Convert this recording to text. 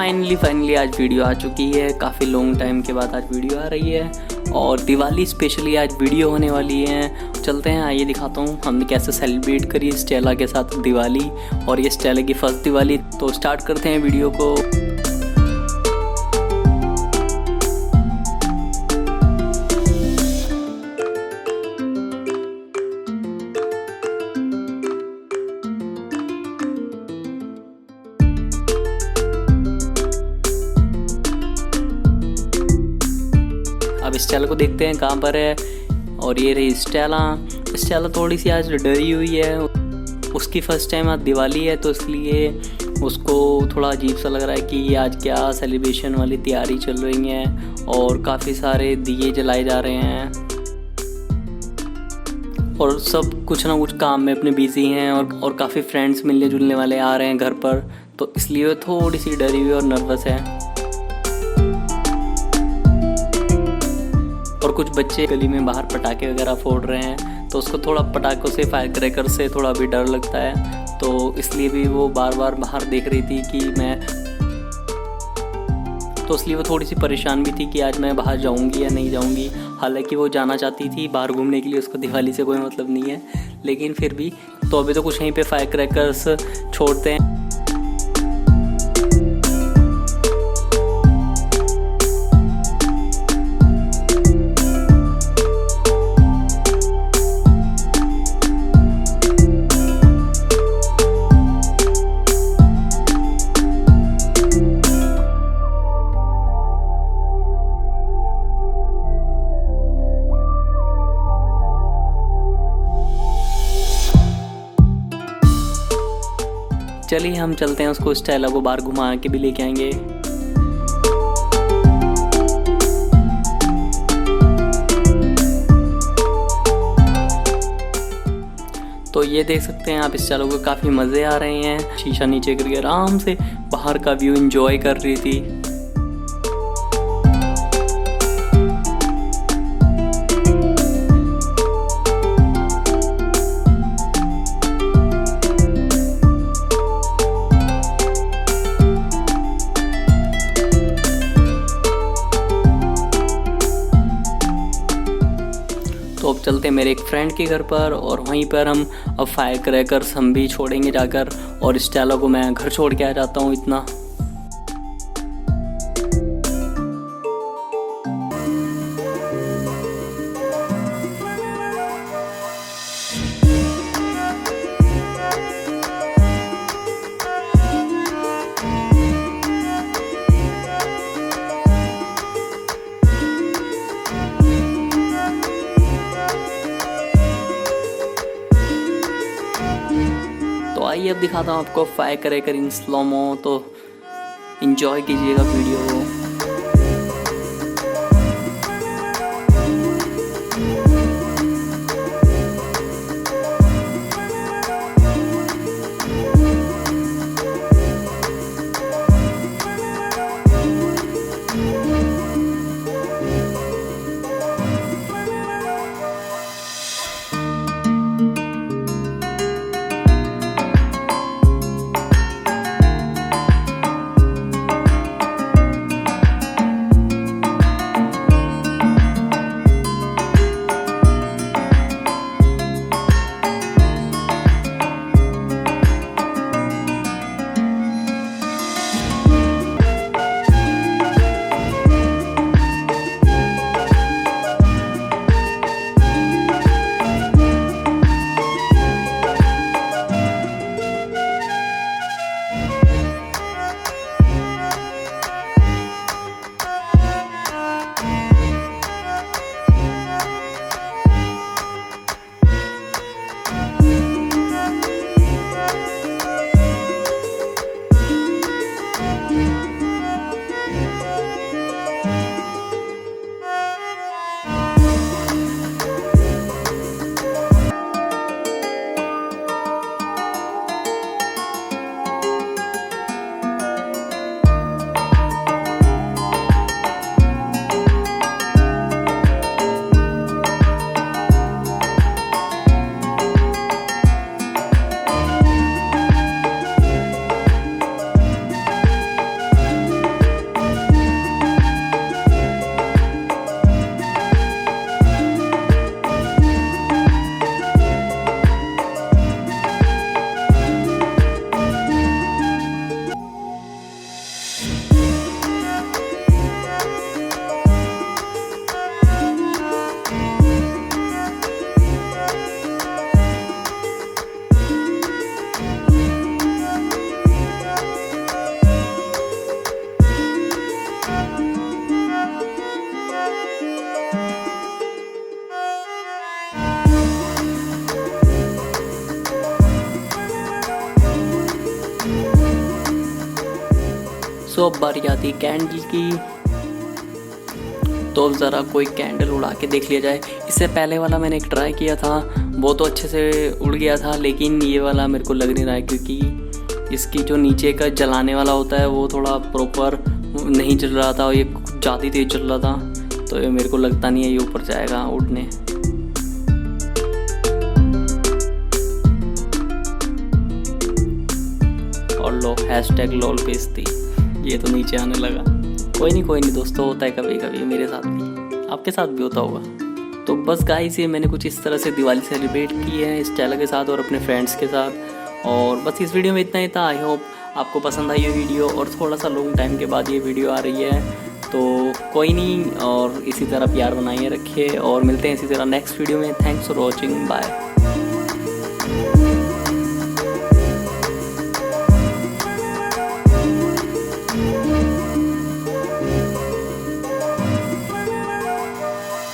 Finally आज video आ चुकी है। काफ़ी लॉन्ग टाइम के बाद आज वीडियो आ रही है और दिवाली स्पेशली आज वीडियो होने वाली है। चलते हैं, आइए दिखाता हूँ हमने कैसे सेलिब्रेट करी स्टेला के साथ दिवाली, और ये स्टेला की फर्स्ट दिवाली। तो स्टार्ट करते हैं वीडियो को। अब स्टेला को देखते हैं कहाँ पर है, और ये रही स्टेला थोड़ी सी आज डरी हुई है। उसकी फ़र्स्ट टाइम आज दिवाली है, तो इसलिए उसको थोड़ा अजीब सा लग रहा है कि ये आज क्या सेलिब्रेशन वाली तैयारी चल रही है और काफ़ी सारे दिए जलाए जा रहे हैं और सब कुछ ना कुछ काम में अपने बिजी हैं और काफ़ी फ्रेंड्स मिलने जुलने वाले आ रहे हैं घर पर, तो इसलिए वो थोड़ी सी डरी हुई और नर्वस है। और कुछ बच्चे गली में बाहर पटाखे वगैरह फोड़ रहे हैं, तो उसको थोड़ा पटाखों से, फायर क्रैकर से थोड़ा भी डर लगता है, तो इसलिए भी वो बार बार बाहर देख रही थी कि तो इसलिए वो थोड़ी सी परेशान भी थी कि आज मैं बाहर जाऊंगी या नहीं जाऊंगी। हालांकि वो जाना चाहती थी बाहर घूमने के लिए, उसको दिवाली से कोई मतलब नहीं है, लेकिन फिर भी। तो अभी तो कुछ यहीं पे फायर क्रैकर्स छोड़ते हैं। चलिए हम चलते हैं, उसको स्टेला को बाहर घुमा के भी लेके आएंगे। तो ये देख सकते हैं आप, स्टेला को काफ़ी मज़े आ रहे हैं। शीशा नीचे करके आराम से बाहर का व्यू एंजॉय कर रही थी। तो अब चलते हैं मेरे एक फ्रेंड के घर पर, और वहीं पर हम अब फायर क्रैकर्स हम भी छोड़ेंगे जाकर, और स्टेला को मैं घर छोड़ के आ जाता हूँ इतना। तो आइए अब दिखाता हूँ आपको फायर क्रैकर इन स्लोमो, तो एंजॉय कीजिएगा वीडियो को। सो अब बारी आती है कैंडल की। तो अब ज़रा कोई कैंडल उड़ा के देख लिया जाए। इससे पहले वाला मैंने एक ट्राई किया था, वो तो अच्छे से उड़ गया था, लेकिन ये वाला मेरे को लग नहीं रहा है क्योंकि इसकी जो नीचे का जलाने वाला होता है वो थोड़ा प्रॉपर नहीं चल रहा था और ये ज़्यादा तेज चल रहा था। तो ये मेरे को लगता नहीं है ये ऊपर जाएगा उड़ने। और लो #LOL बेइज्जती, ये तो नीचे आने लगा। कोई नहीं दोस्तों, होता है कभी कभी, मेरे साथ भी, आपके साथ भी होता होगा। तो बस गाइस ये मैंने कुछ इस तरह से दिवाली सेलिब्रेट की है स्टेला के साथ और अपने फ्रेंड्स के साथ। और बस इस वीडियो में इतना ही था। आई होप आपको पसंद आई ये वीडियो, और थोड़ा सा लॉन्ग टाइम के बाद ये वीडियो आ रही है, तो कोई नहीं, और इसी तरह प्यार बनाइए रखिए और मिलते हैं इसी तरह नेक्स्ट वीडियो में। Thanks for watching, bye.